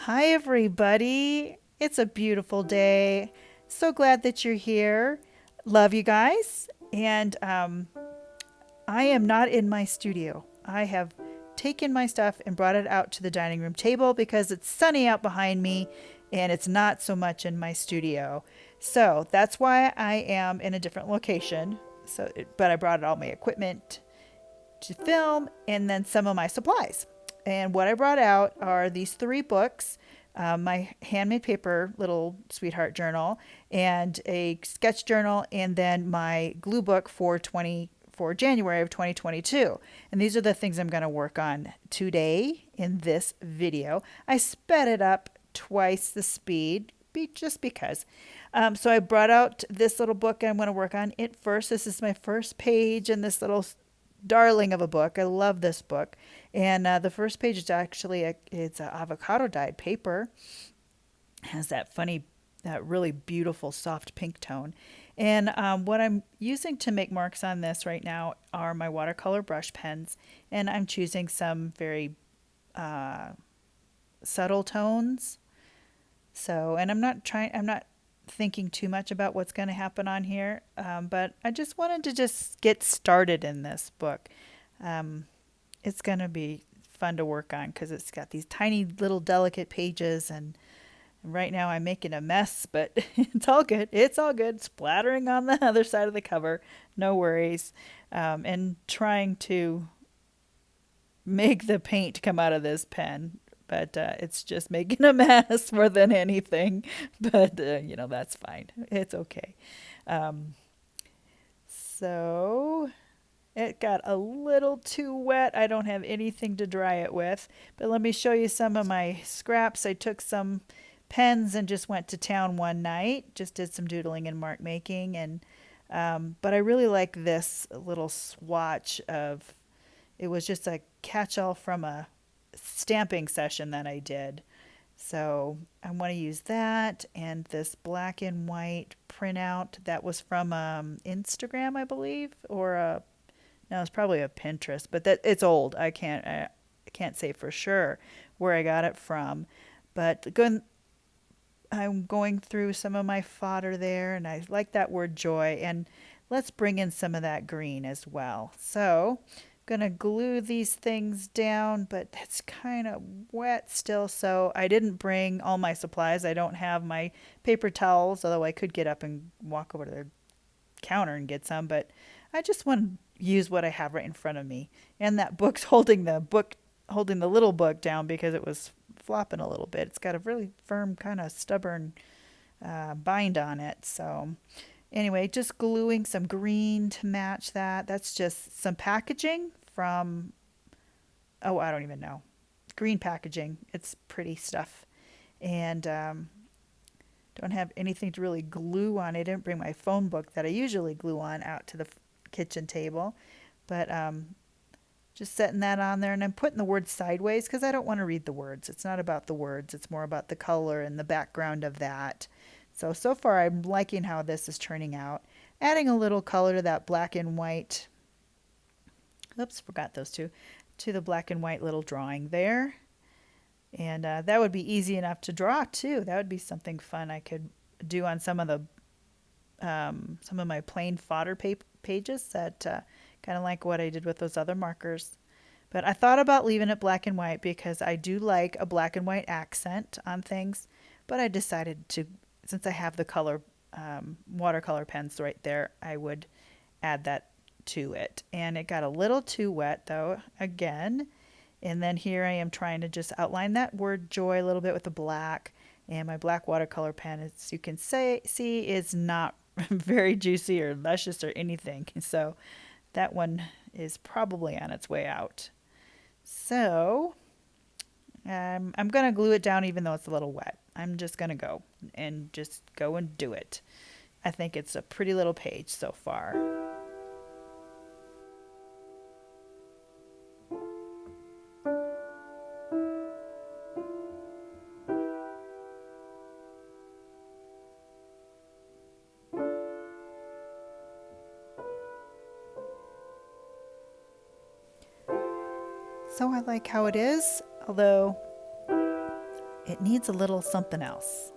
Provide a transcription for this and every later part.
Hi, everybody. It's a beautiful day. So glad that you're here. Love you guys. And I am not in my studio. I have taken my stuff and brought it out to the dining room table because it's sunny out behind me and it's not so much in my studio. So that's why I am in a different location. But I brought all my equipment to film and then some of my supplies. And what I brought out are these three books, my handmade paper little sweetheart journal, and a sketch journal, and then my glue book for January of 2022. And these are the things I'm going to work on today in this video. I sped it up twice the speed just because. So I brought out this little book. I'm going to work on it first. This is my first page in this little darling of a book. I love this book. And the first page is actually it's an avocado dyed paper. It has that funny, that really beautiful soft pink tone. And what I'm using to make marks on this right now are my watercolor brush pens. And I'm choosing some very uh, subtle tones. And I'm not thinking too much about what's going to happen on here, but I just wanted to just get started in this book. Um, it's going to be fun to work on because it's got these tiny little delicate pages, and right now I'm making a mess, but it's all good. It's all good. Splattering on the other side of the cover. No worries. And trying to make the paint come out of this pen, but it's just making a mess more than anything. But that's fine. It's okay. Um, so it got a little too wet. I don't have anything to dry it with, but let me show you some of my scraps. I took some pens and just went to town one night. Just did some doodling and mark making, and but I really like this little swatch of. It was just a catch-all from a stamping session that I did. So I want to use that and this black and white printout that was from Instagram, I believe, or no, it's probably a Pinterest, but that it's old. I can't say for sure where I got it from, but I'm going through some of my fodder there, and I like that word joy, and let's bring in some of that green as well. So gonna glue these things down, but it's kind of wet still, so I didn't bring all my supplies. I don't have my paper towels, although I could get up and walk over to the counter and get some, but I just want to use what I have right in front of me. And that book's holding the little book down because it was flopping a little bit. It's got a really firm, kind of stubborn bind on it. So anyway, just gluing some green to match that. That's just some packaging from, oh, I don't even know. Green packaging. It's pretty stuff. And don't have anything to really glue on. I didn't bring my phone book that I usually glue on out to the kitchen table. But just setting that on there, and I'm putting the words sideways because I don't want to read the words. It's not about the words. It's more about the color and the background of that. So far I'm liking how this is turning out. Adding a little color to that black and white. Oops, forgot those two. To the black and white little drawing there. And that would be easy enough to draw too. That would be something fun I could do on some of my plain fodder pages that kind of like what I did with those other markers. But I thought about leaving it black and white because I do like a black and white accent on things. But I decided to, since I have the color watercolor pens right there, I would add that to it. And it got a little too wet though, again. And then here I am trying to just outline that word joy a little bit with the black. And my black watercolor pen, as you can see, is not very juicy or luscious or anything. So that one is probably on its way out. So I'm going to glue it down even though it's a little wet. I'm just going to go and do it. I think it's a pretty little page so far. So I like how it is, although it needs a little something else.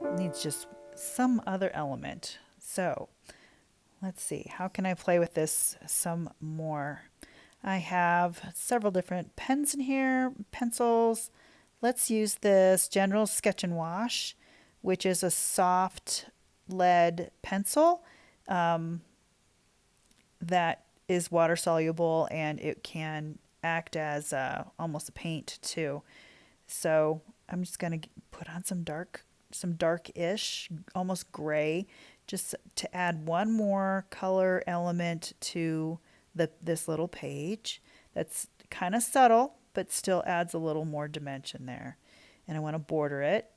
It needs just some other element. So let's see, how can I play with this some more? I have several different pens in here, pencils. Let's use this General Sketch and Wash, which is a soft lead pencil that is water soluble, and it can act as almost a paint too. So I'm just gonna put on some dark-ish, almost gray, just to add one more color element to this little page. That's kind of subtle, but still adds a little more dimension there. And I want to border it,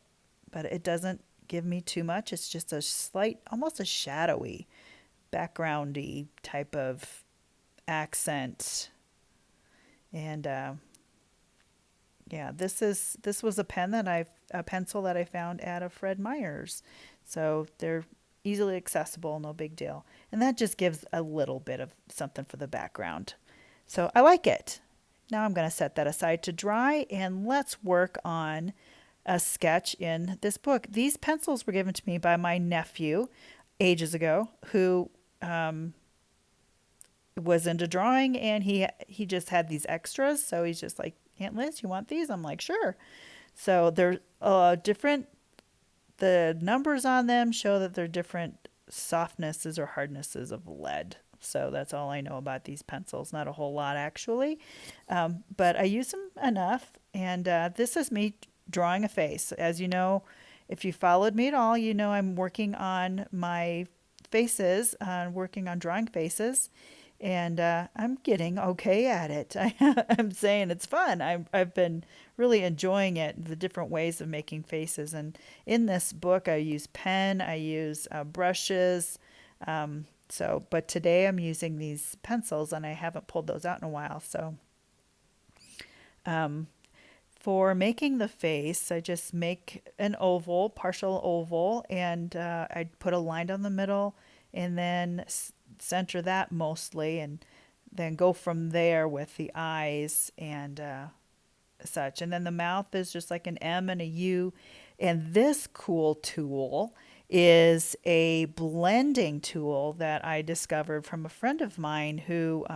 but it doesn't give me too much. It's just a slight, almost a shadowy, backgroundy type of accent. And yeah, this was a pencil that I found at a Fred Meyer's. So they're easily accessible, no big deal. And that just gives a little bit of something for the background. So I like it. Now I'm going to set that aside to dry, and let's work on a sketch in this book. These pencils were given to me by my nephew ages ago, who was into drawing, and he just had these extras. So he's just like, Aunt Liz, you want these? I'm like, sure. So they're different. The numbers on them show that they're different softnesses or hardnesses of lead. So that's all I know about these pencils. Not a whole lot, actually. But I use them enough. And this is me drawing a face. As you know, if you followed me at all, you know I'm working on my faces, working on drawing faces. And I'm getting okay at it. I'm saying it's fun. I've been really enjoying it, the different ways of making faces. And in this book, I use pen, I use brushes. But today I'm using these pencils, and I haven't pulled those out in a while. So for making the face, I just make an oval, partial oval, and I put a line down the middle, and then center that mostly, and then go from there with the eyes and such. And then the mouth is just like an M and a U. And this cool tool is a blending tool that I discovered from a friend of mine who,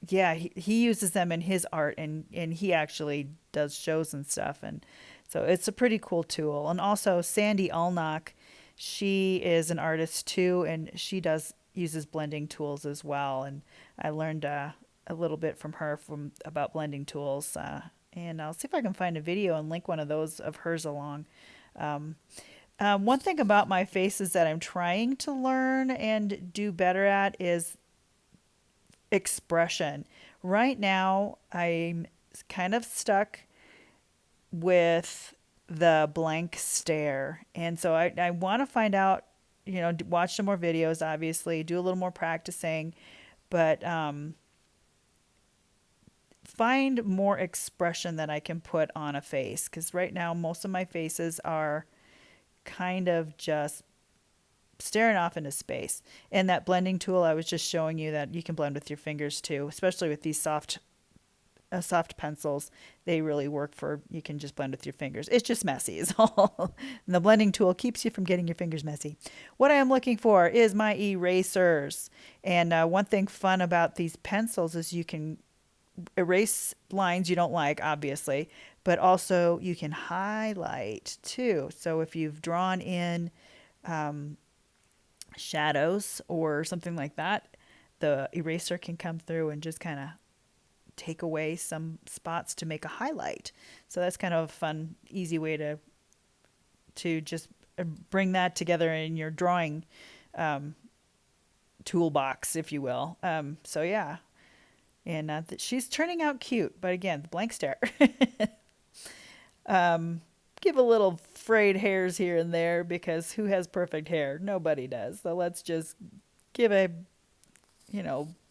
he uses them in his art, and he actually does shows and stuff. And so it's a pretty cool tool. And also Sandy Allnock, she is an artist too, and she uses blending tools as well. And I learned a little bit from her about blending tools. And I'll see if I can find a video and link one of those of hers along. One thing about my faces that I'm trying to learn and do better at is expression. Right now, I'm kind of stuck with the blank stare. And so I want to find out, watch some more videos, obviously, do a little more practicing, but find more expression that I can put on a face. Because right now, most of my faces are kind of just staring off into space. And that blending tool, I was just showing you that you can blend with your fingers too, especially with these soft pencils. They really work you can just blend with your fingers. It's just messy is all. And the blending tool keeps you from getting your fingers messy. What I am looking for is my erasers. And one thing fun about these pencils is you can erase lines you don't like, obviously, but also you can highlight too. So if you've drawn in shadows or something like that, the eraser can come through and just kind of take away some spots to make a highlight. So that's kind of a fun, easy way to just bring that together in your drawing toolbox, if you will. So yeah, and she's turning out cute, but again, the blank stare. Give a little frayed hairs here and there, because who has perfect hair? Nobody does. So let's just give a,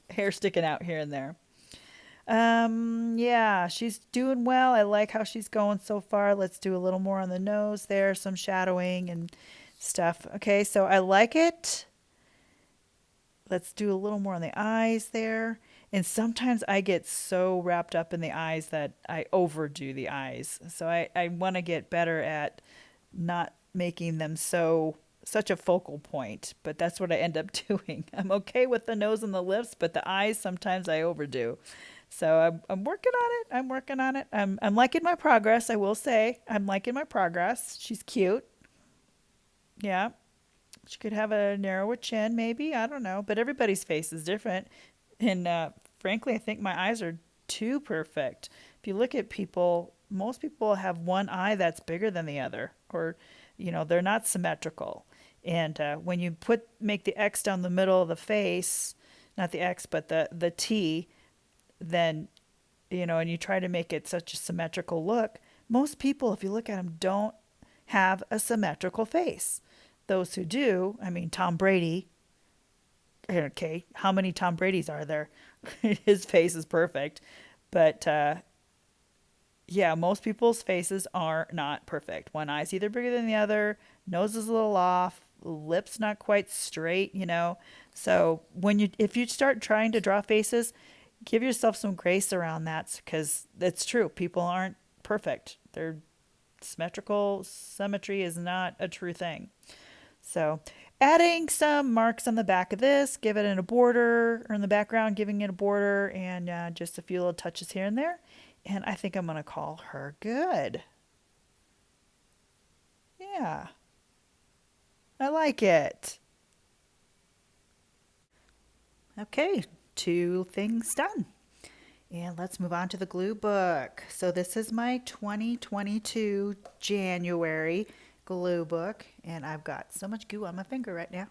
hair sticking out here and there. Yeah, she's doing well. I like how she's going so far. Let's do a little more on the nose there, some shadowing and stuff. Okay, so I like it. Let's do a little more on the eyes there. And sometimes I get so wrapped up in the eyes that I overdo the eyes. So I want to get better at not making them such a focal point, but that's what I end up doing. I'm okay with the nose and the lips, but the eyes sometimes I overdo. So I'm working on it. I'm working on it. I'm liking my progress. I will say I'm liking my progress. She's cute. Yeah, she could have a narrower chin, maybe. I don't know. But everybody's face is different. And frankly, I think my eyes are too perfect. If you look at people, most people have one eye that's bigger than the other, or, they're not symmetrical. And when you make the X down the middle of the face, not the X, but the T, then, and you try to make it such a symmetrical look, most people, if you look at them, don't have a symmetrical face. Those who do, I mean, Tom Brady, okay, how many Tom Brady's are there? His face is perfect. But yeah, most people's faces are not perfect. One eye's either bigger than the other, nose is a little off, lips not quite straight. So if you start trying to draw faces, give yourself some grace around that because it's true. People aren't perfect. They're symmetrical. Symmetry is not a true thing. So adding some marks on the back of this, give it in a border, or in the background, giving it a border, and just a few little touches here and there. And I think I'm going to call her good. Yeah, I like it. Okay, 2 things done. And let's move on to the glue book. So this is my 2022 January glue book, and I've got so much goo on my finger right now.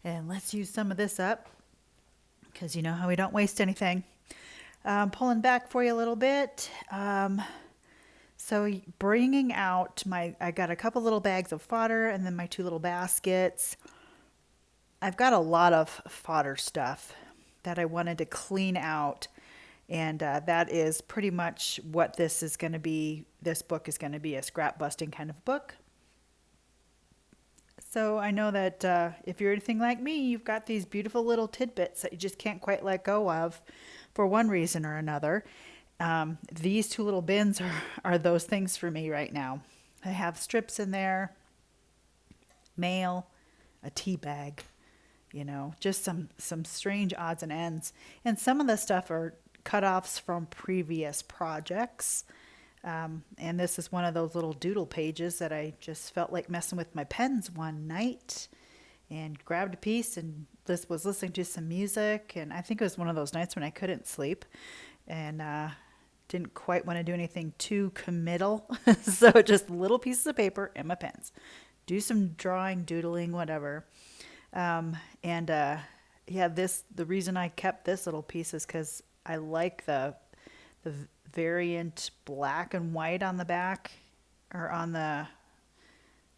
And let's use some of this up because you know how we don't waste anything. Pulling back for you a little bit. So bringing out I got a couple little bags of fodder and then my 2 little baskets. I've got a lot of fodder stuff that I wanted to clean out. And that is pretty much what this is going to be. This book is going to be a scrap busting kind of book. So I know that if you're anything like me, you've got these beautiful little tidbits that you just can't quite let go of for one reason or another. These 2 little bins are those things for me right now. I have strips in there, mail, a tea bag, just some strange odds and ends. And some of the stuff are cutoffs from previous projects. And this is one of those little doodle pages that I just felt like messing with my pens one night and grabbed a piece and was listening to some music. And I think it was one of those nights when I couldn't sleep and didn't quite want to do anything too committal. So just little pieces of paper and my pens. Do some drawing, doodling, whatever. The reason I kept this little piece is because I like the variant black and white on the back or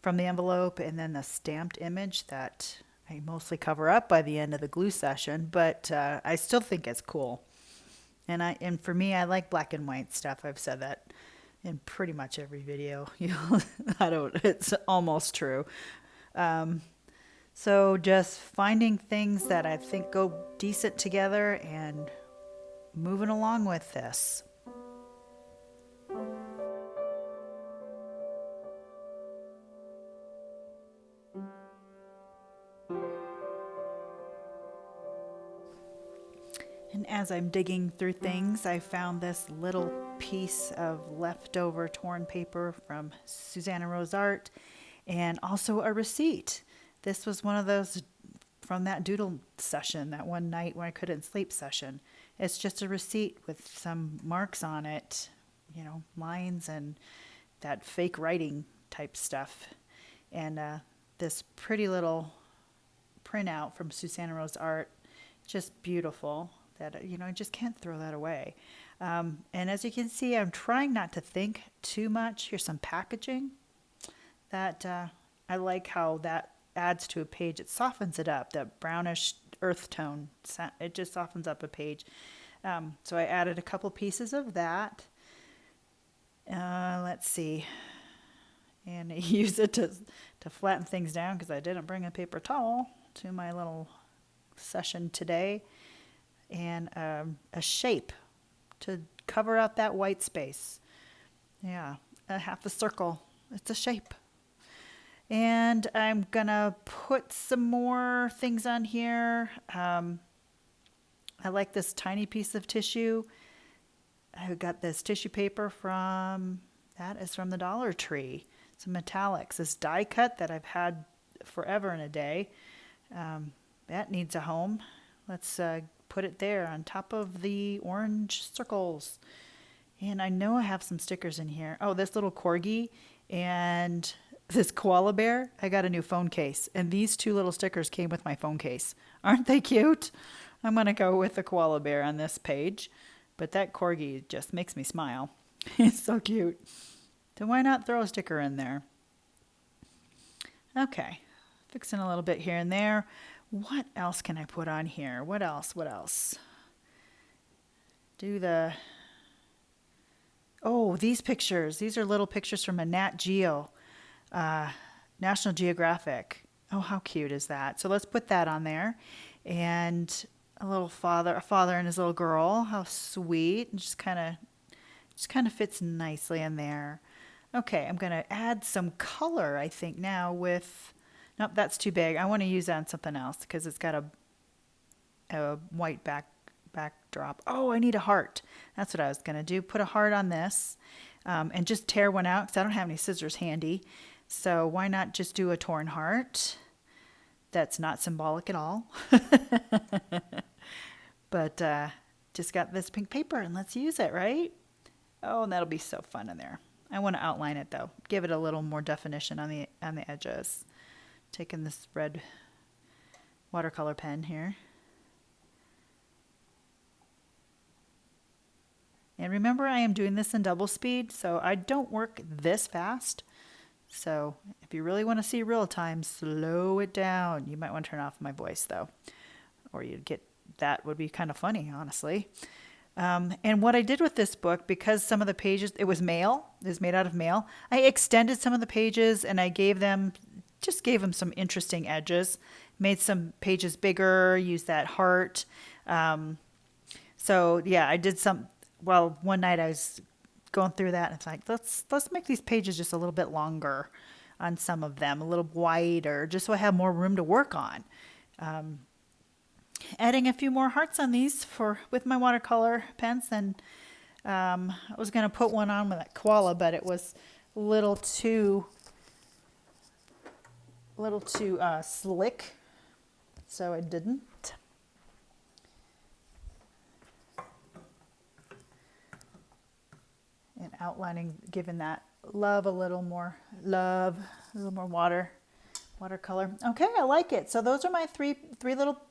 from the envelope, and then the stamped image that I mostly cover up by the end of the glue session, but I still think it's cool. And for me, I like black and white stuff. I've said that in pretty much every video. It's almost true. So just finding things that I think go decent together and moving along with this. And as I'm digging through things, I found this little piece of leftover torn paper from Susanna Rose Art and also a receipt. This was one of those from that doodle session, that one night when I couldn't sleep session. It's just a receipt with some marks on it, lines and that fake writing type stuff. And this pretty little printout from Susanna Rose Art, just beautiful that, I just can't throw that away. And as you can see, I'm trying not to think too much. Here's some packaging that I like how that adds to a page. It softens it up, that brownish earth tone. It just softens up a page. So I added a couple pieces of that. Let's see. And I use it to flatten things down because I didn't bring a paper towel to my little session today. and a shape to cover out that white space. Yeah, a half a circle. It's a shape. And I'm gonna put some more things on here. I like this tiny piece of tissue. I got this tissue paper that is from the Dollar Tree. Some metallics. This die cut that I've had forever and a day. That needs a home. Let's put it there on top of the orange circles. And I know I have some stickers in here. Oh, this little corgi and this koala bear. I got a new phone case. And these two little stickers came with my phone case. Aren't they cute? I'm going to go with the koala bear on this page. But that corgi just makes me smile. He's so cute. So why not throw a sticker in there? Okay. Fixing a little bit here and there. What else can I put on here? What else? Oh, these pictures. These are little pictures from a Nat Geo, National Geographic. Oh, how cute is that? So let's put that on there. And a father and his little girl. How sweet. And just kind of fits nicely in there. Okay, I'm going to add some color, I think, now with... Nope, that's too big. I want to use that on something else because it's got a white backdrop. Oh, I need a heart. That's what I was going to do. Put a heart on this and just tear one out because I don't have any scissors handy. So why not just do a torn heart? That's not symbolic at all. But just got this pink paper and let's use it, right? Oh, and that'll be so fun in there. I want to outline it though. Give it a little more definition on the edges. Taking this red watercolor pen here. And remember, I am doing this in double speed, so I don't work this fast. So if you really want to see real time, slow it down. You might want to turn off my voice though, or that would be kind of funny, honestly. And what I did with this book, because some of the pages, it was made out of mail, I extended some of the pages and I gave them some interesting edges, made some pages bigger, used that heart. So yeah, I did one night I was going through that and it's like, let's make these pages just a little bit longer on some of them, a little wider, just so I have more room to work on. Adding a few more hearts on these with my watercolor pens, and I was going to put one on with that koala, but it was a little too slick, so I didn't. And outlining, giving that love a little more watercolor. Okay, I like it. So those are my three little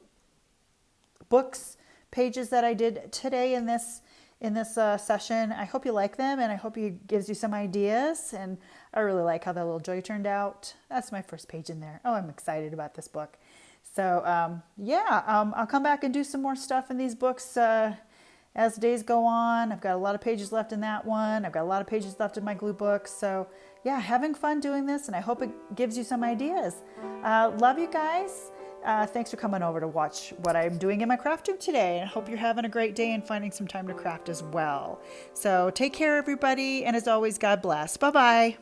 books pages that I did today in this session. I hope you like them, and I hope it gives you some ideas. And I really like how that little joy turned out. That's my first page in there. Oh, I'm excited about this book. So I'll come back and do some more stuff in these books as days go on. I've got a lot of pages left in that one. I've got a lot of pages left in my glue book. So yeah, having fun doing this, and I hope it gives you some ideas. Love you guys. Thanks for coming over to watch what I'm doing in my craft room today. I hope you're having a great day and finding some time to craft as well. So take care, everybody. And as always, God bless. Bye-bye.